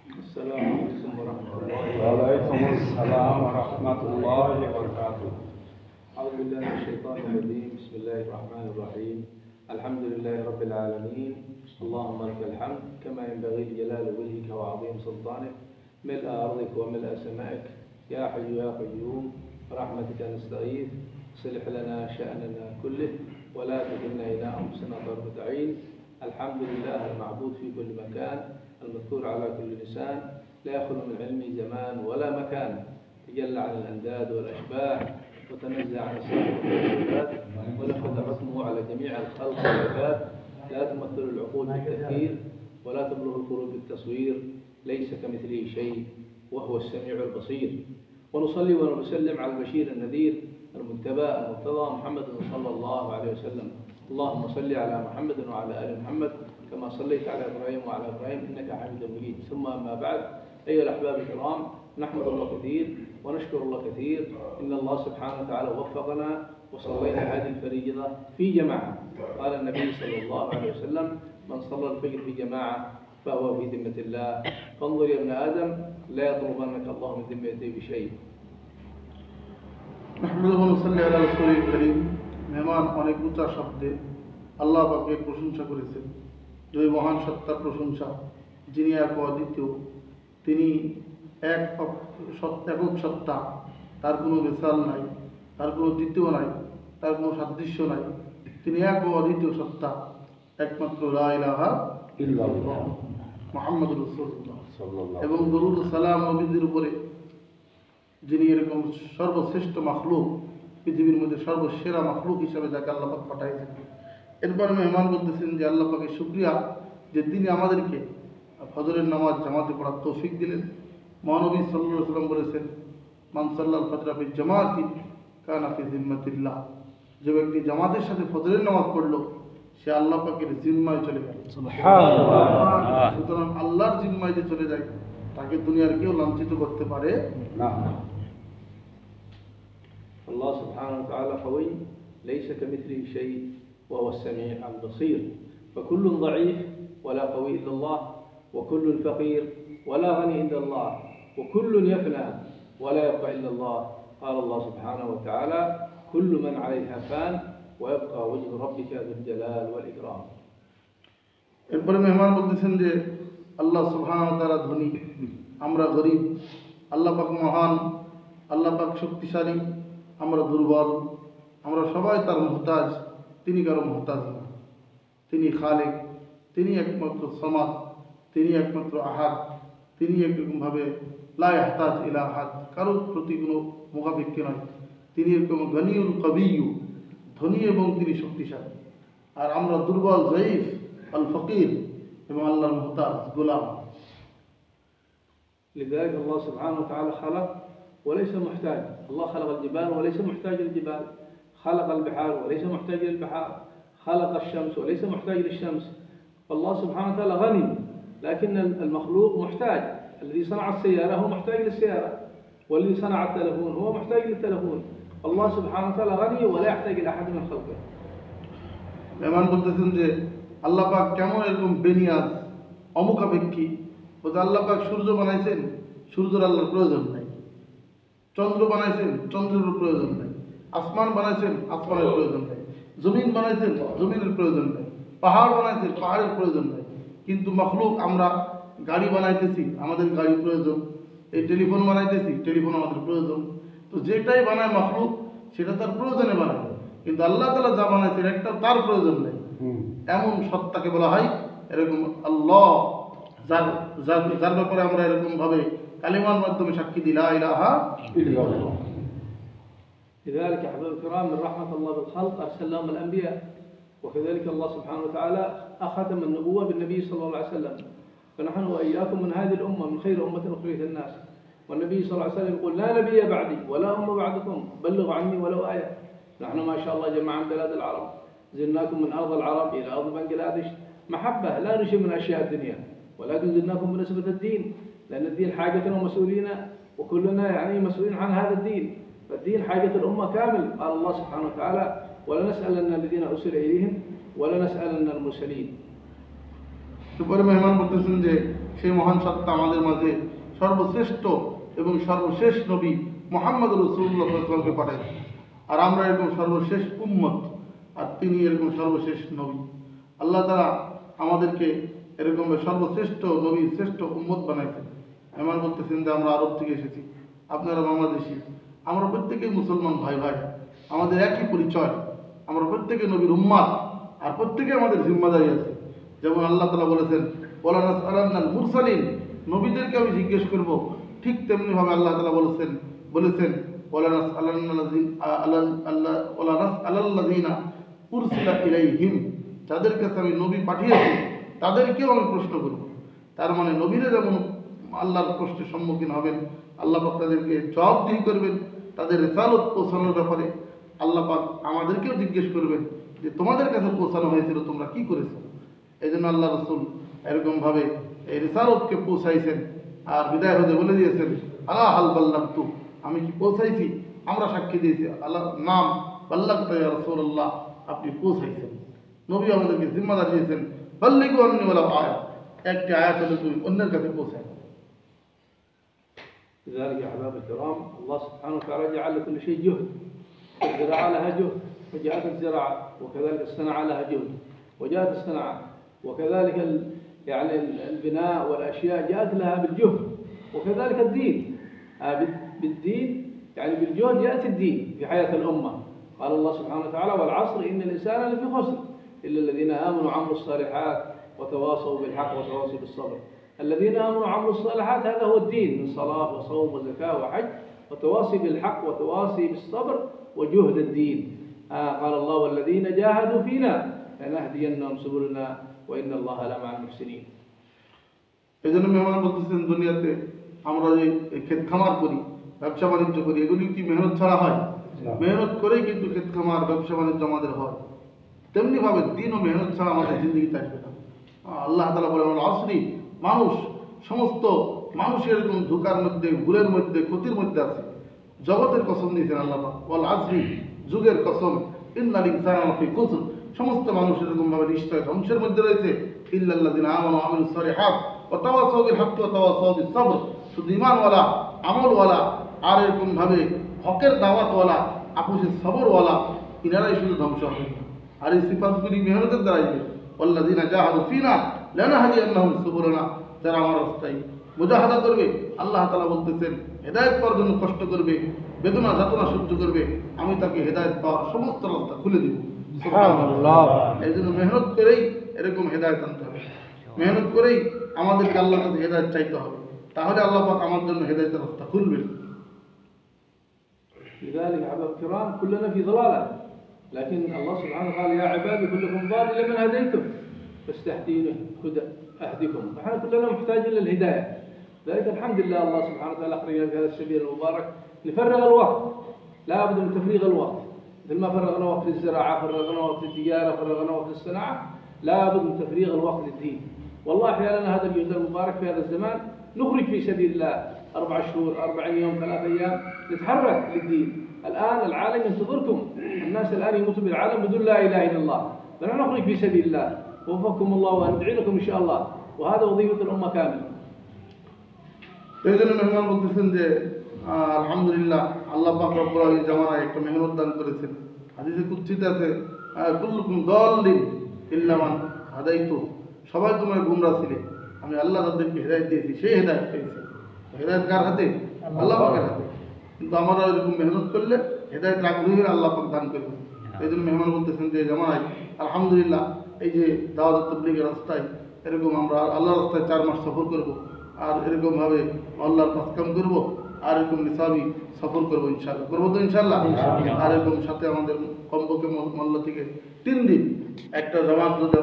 السلام عليكم ورحمة الله وعليكم السلام ورحمة الله وبركاته. أعوذ بالله من الشيطان الرجيم. بسم الله الرحمن الرحيم. الحمد لله رب العالمين. اللهم لك الحمد كما ينبغي لجلال وجهك وعظيم سلطانك، ملء أرضك وملء سمائك. يا حي يا قيوم برحمتك نستغيث، اصلح لنا شأننا كله ولا تكلنا إلى أنفسنا طرفة عين. الحمد لله المعبود في كل مكان، المذكور على كل لسان، لا يخلو من علمه زمان ولا مكان، تجلى عن الأنداد والأشباح وتنزه عن السلطة والعباد، ولقد حكمه على جميع الخلق والعباد. لا تمثل العقول بالتفكير ولا تبلغ القلوب بالتصوير، ليس كمثله شيء وهو السميع البصير. ونصلي ونسلم على البشير النذير المجتبى المرتضى محمد صلى الله عليه وسلم. اللهم صل على محمد وعلى آل محمد كما صليت على إبراهيم وعلى إبراهيم إنك حميد مجيد. ثم أما بعد، أيها الأحباب الكرام، نحمد الله كثير ونشكر الله كثير إن الله سبحانه وتعالى وفقنا وصلينا هذه الفريضة في جماعة. قال النبي صلى الله عليه وسلم: من صلى الفجر في جماعة فهو في ذمة الله. فانظر يا ابن آدم لا يطلبنك الله من ذمته بشيء. نحمده ونصلي على رسول الكريم। মেহমান অনেক উঁচা শব্দে আল্লাহ পাকের প্রশংসা করেছেন। যে মহান সত্তার প্রশংসা, যিনি এক অদ্বিতীয়, তিনি একক সত্তা, তার কোনো মিসাল নাই, তার কোনো দ্বিতীয় নাই, তার কোনো সাদৃশ্য নাই। তিনি এক ও অদ্বিতীয় সত্তা, একমাত্র লা ইলাহা ইল্লাল্লাহ মুহাম্মাদুর রাসূলুল্লাহ এবং দরুদ ও সালাম নবীদের উপরে, যিনি এরকম সর্বশ্রেষ্ঠ মাখলুক, পৃথিবীর মধ্যে সর্বসেরা মাখলুক হিসাবে যাকে আল্লাহ পাক পাঠাইছেন। এরপর মেহমান বলতেছেন যে আল্লাহ পাকের শুকরিয়া যে তিনি আমাদেরকে ফজরের নামাজ জামাতে পড়ার তৌফিক দিলেন। মহানবী সাল্লাল্লাহু আলাইহি ওয়াসাল্লাম বলেছেন, মান সাল্লাল ফজরা ফি জামাতি কানা ফি জিম্মাতিল্লাহ। যে ব্যক্তি জামাতের সাথে ফজরের নামাজ পড়লো সে আল্লাহ পাকের জিম্মায় চলে গেল। সুবহানাল্লাহ। সুতরাং আল্লাহর জিম্মায় যে চলে যায় তাকে দুনিয়ার কেউ লাঞ্ছিত করতে পারে না। الله سبحانه وتعالى قوي ليس كمثله شيء وهو السميع البصير. فكل ضعيف ولا قوي إلا الله، وكل فقير ولا غني إلا الله، وكل يفنى ولا يبقى إلا الله. قال الله سبحانه وتعالى: كل من عليها فان ويبقى وجه ربك ذو الجلال والإكرام. এরপরে মেহমান বলতেছেন যে আল্লাহ সুবহানাহু ওয়া তাআলা ধনী, আমরা গরিব। আল্লাহ পাক মহান, আল্লাহ পাক শক্তিশালী, আমরা দুর্বল। আমরা সবাই তার মুহতাজ, তিনি কারো মুহতাজ না। তিনি খালিক, তিনি একমাত্র সমাদ, তিনি একমাত্র আহাদ, তিনি একরকমভাবে লা ইয়াহতাজ ইলা আহাদ, কারোর প্রতি কোনো মুখাপেক্ষী নয়। তিনি এরকম গনিউল কবিয়্যু, ধনী এবং তিনি শক্তিশালী। আর আমরা দুর্বল, জয়ীফ, আল ফকির এবং আল্লাহর মুহতাজ, গোলাম। لذلك الله سبحانه وتعالى خلق وليس محتاج. الله خلق الجبال وليس محتاج للجبال، خلق البحار وليس محتاج للبحار، خلق الشمس وليس محتاج للشمس. فالله سبحانه وتعالى غني، لكن المخلوق محتاج. الذي صنع السيارة هو محتاج للسيارة، والذي صنع التلفون هو محتاج للتلفون. الله سبحانه وتعالى غني ولا يحتاج إلى أحد من خلقه. মেহমান বলতেছেন যে আল্লাহ পাক কেমন এরকম বেনিয়াজ, অমুখাপেক্ষী। বলতে আল্লাহ পাক সূর্য বানাইছেন, সূর্যের আল্লাহর প্রয়োজন নাই। চন্দ্র বানাইছেন, চন্দ্রের প্রয়োজন নাই। আসমান বানাইছেন, আসমানের প্রয়োজন নাই। জমিন বানাইছেন, জমিনের প্রয়োজন নাই। পাহাড় বানাইছেন, পাহাড়ের প্রয়োজন নাই। কিন্তু মখলুক, আমরা গাড়ি বানাইতেছি, আমাদের গাড়ি প্রয়োজন। এই টেলিফোন বানাইতেছি, টেলিফোন আমাদের প্রয়োজন। তো যেটাই বানায় মখলুক সেটা তার প্রয়োজনে বানায়, কিন্তু আল্লাহ তাআলা যা বানাইছেন একটা তার প্রয়োজন নেই। এমন সত্তাকে বলা হয় এরকম আল্লাহ, যার ব্যাপারে আমরা এরকম ভাবে কালিমার মাধ্যমে সাক্ষী দিই লা ইলাহা ইল্লাল্লাহ। لذلك يا أحباب الكرام، من رحمة الله بالخلق أرسل لهم الأنبياء، وكذلك الله سبحانه وتعالى أختم النبوة بالنبي صلى الله عليه وسلم. فنحن وإياكم من هذه الأمة، من خير أمة أخرجت الناس. والنبي صلى الله عليه وسلم يقول: لا نبي بعدي ولا أمة بعدكم، بلغوا عني ولو آية. نحن ما شاء الله جماعة من بلاد العرب، زلناكم من أرض العرب إلى أرض بنغلاديش محبة، لا نشي من أشياء الدنيا، ولكن زلناكم بنسبة الدين، لأن الدين حاجة ومسؤولين، وكلنا يعني مسؤولين عن هذا الدين. فالدين حاجة الأمة كامل. قال الله سبحانه وتعالى: ولنسألن الذين أرسل إليهم ولنسألن المرسلين. এরপরে মেহমান বলতেছেন যে সেই মহান সত্তা আমাদের মাঝে সর্বশ্রেষ্ঠ এবং সর্বশেষ নবী মুহাম্মদ রাসূলুল্লাহ সাল্লাল্লাহু আলাইহি ওয়াসাল্লামকে পাঠাইছেন। আর আমরা এরকম সর্বশেষ উম্মত, আর তিনি এরকম সর্বশেষ নবী। আল্লাহ তাআলা আমাদেরকে এরকম সর্বশ্রেষ্ঠ নবী, শ্রেষ্ঠ উম্মত বানাইছেন। এমন বলতেছেন যে আমরা আরব থেকে এসেছি, আপনারা বাংলাদেশি, আমরা প্রত্যেকেই মুসলমান ভাই ভাই, আমাদের একই পরিচয়, আমরা প্রত্যেকে নবীর উম্মাত, আর প্রত্যেকে আমাদের জিম্মাদারি আছে। যেমন আল্লাহ তাআলা বলেছেন ওয়ালা নাসআলান্নাল মুরসালিন, নবীদেরকে আমি জিজ্ঞেস করব, ঠিক তেমনিভাবে আল্লাহ তাআলা বলেছেন ওয়ালা নাসআলাল্লাযিনা উরসিলা ইলাইহিম, যাদের কাছে আমি নবী পাঠিয়েছি তাদেরকেও আমি প্রশ্ন করব। তার মানে নবীরা যেমন আল্লাহর প্রশ্নের সম্মুখীন হবেন, আল্লাহ পাক তাদেরকে জবাবদিহি করবেন তাদের রিসালাত পৌঁছানোর ব্যাপারে। আল্লাহ পাক আমাদেরকেও জিজ্ঞেস করবেন যে তোমাদের কাছে পৌঁছানো হয়েছিল, তোমরা কি করেছো। এই জন্য আল্লাহ রাসূল এরকমভাবে এই রিসালাতকে পৌঁছাইছেন আর বিদায় হতে বলে দিয়েছেন আলা হাল বাল্লাগতু, আমি কি পৌঁছাইছি। আমরা সাক্ষী দিয়েছি আল্লাহ নাম বাল্লাগতা ইয়া রাসূলুল্লাহ, আপনি পৌঁছাইছেন। নবী আমাদেরকে জিম্মাদার দিয়েছেন বাল্লিগু আন্নী ওয়ালাউ আয়া, একটি আয়াত হলে তুমি অন্যের কাছে পৌঁছায়। لذلك يا أحباب الكرام الله سبحانه وتعالى جعل لكل شيء جهد. الزراعة لها جهد وجاءت الزراعة، وكذلك الصناعة لها جهد وجاءت الصناعة، وكذلك يعني البناء والأشياء جاءت لها بالجهد، وكذلك الدين بالدين يعني بالجهد يأتي الدين في حياة الأمة. قال الله سبحانه وتعالى والعصر إن الإنسان لفي خسر إلا الذين آمنوا وعملوا الصالحات وتواصوا بالحق وتواصوا بالصبر. الذين آمنوا وعملوا الصالحات هذا هو الدين من صلاة وصوم وزكاة وحج وتواصي بالحق وتواصي بالصبر وجهد الدين. قال الله والذين جاهدوا فينا لنهدينهم سبلنا وإن الله لمع المحسنين. এই জন্য মেহমান বলতেছেন দুনিয়াতে আমরা যে ক্ষেত খামার করি, ব্যবসা বাণিজ্য করি, এগুলি কি মেহনত ছাড়া হয়? মেহনত করেই কিন্তু ক্ষেত খামার ব্যবসা বাণিজ্য আমাদের হয়। তেমনিভাবে দিন ও মেহনত ছাড়া আমাদের জিন্দগিতে আসবে না। আল্লাহ তাআলা বলেন আসরি, মানুষ সমস্ত মানুষের এরকম ধোঁকার মধ্যে, ভুলের মধ্যে, ক্ষতির মধ্যে আছে। জগতের কসম দিয়েছেন আল্লাহ পাক, ওয়াল আসরি, যুগের কসম, ইন্নাল ইনসানা লাফি খুসর, সমস্ত মানুষ এরকম ভাবে নিশ্চয় ধ্বংসের মধ্যে রয়েছে। ইল্লাল্লাযিনা আমানু ওয়া আমিলুস সালিহাত ওয়া তাওয়াসাউ বিল হাক্কি ওয়া তাওয়াসাউ বিস সাবর, শুধু ঈমানওয়ালা, আমলওয়ালা আর এরকম ভাবে হকের দাওয়াতওয়ালা, আপুসের সবরওয়ালা, ইনারাই শুধু ধ্বংস হবে। আর এই সিফাতগুলি মেহনতের দ্বারাই হবে। ওয়াল্লাযিনা জাহাদু ফিনা লানাহদিয়ান্নাহুম সুবুলানা, যারা আমার রাস্তায় মুজাহাদা করবে, আল্লাহ তাআলা বলতেছেন হেদায়েত পাওয়ার জন্য কষ্ট করবে, বেদনা যাতনা সহ্য করবে, আমি তাকে হেদায়েত পাওয়ার সমস্ত রাস্তা খুলে দেব। সুবহানাল্লাহ। এই জন্য মেহনত করেই এরকম হেদায়েত আনতে হবে, মেহনত করেই আমাদেরকে আল্লাহর কাছে হেদায়েত চাইতে হবে, তাহলে আল্লাহ পাক আমার জন্য হেদায়েতের রাস্তা খুলবেন। لذلك أحباب الكرام كلنا في ضلالة، لكن الله سبحانه وتعالى يا عبادي كلكم ضال إلا من هديتم فاستهدوني أهدكم. نحن كلنا محتاجين للهداية. ذلك الحمد لله الله سبحانه وتعالى أخرجنا في هذا السبيل المبارك نفرغ الوقت، لا بد من تفريغ الوقت. مثل ما فرغنا وقت الزراعة، فرغنا وقت التجارة، فرغنا وقت الصناعة، لا بد من تفريغ الوقت للدين. والله أحيانا هذا الجهد المبارك في هذا الزمان نخرج في سبيل الله 4 شهور 40 يوم 3 أيام نتحرك للدين. الآن العالم ينتظركم، الناس الآن يموتوا بالعالم بدون لا إله إلا الله، فنحن نخرج في سبيل الله. وفقكم الله وندعي لكم إن شاء الله، وهذا وظيفة الأمة كاملة. এই জন্য মেহমান বলতেছেন যে আলহামদুলিল্লাহ আল্লাহ পাক রব্বুল আলামিন জামানায় একটা মেহনত দান করেছেন। হাদিসে কুদসিতে আছে কুল্লুকুম দাল্লিন ইল্লা মান হাদাইতু, সবাই তোমরা গুমরাহ ছিলে, আমি আল্লাহ তাদেরকে হেদায়েত দিয়েছি, সেই হেদায়েত পেয়েছে। হেদায়েত কার হাতে? আল্লাহ পাকের হাতে। কিন্তু আমরা এরকম মেহনত করলে হেদায়েতের আগ্রহী হয়ে আল্লাহ পাক দান করবেন। এই জন্য মেহমান বলতেছেন যে জামানায় আলহামদুলিল্লাহ এই যে দাওয়াত তাবলীগের রাস্তায় এরকম আমরা আল্লাহর রাস্তায় 4 মাস সফর করব, আর এরকমভাবে আল্লাহর কাজ কাম করবো, আর এরকম নিসাবি সফর করবো ইনশাআল্লাহ, করবো তো ইনশাআল্লাহ। আর এরকম সাথে আমাদের কমপক্ষে মহল্লা থেকে 3 দিন একটা জামাত যদি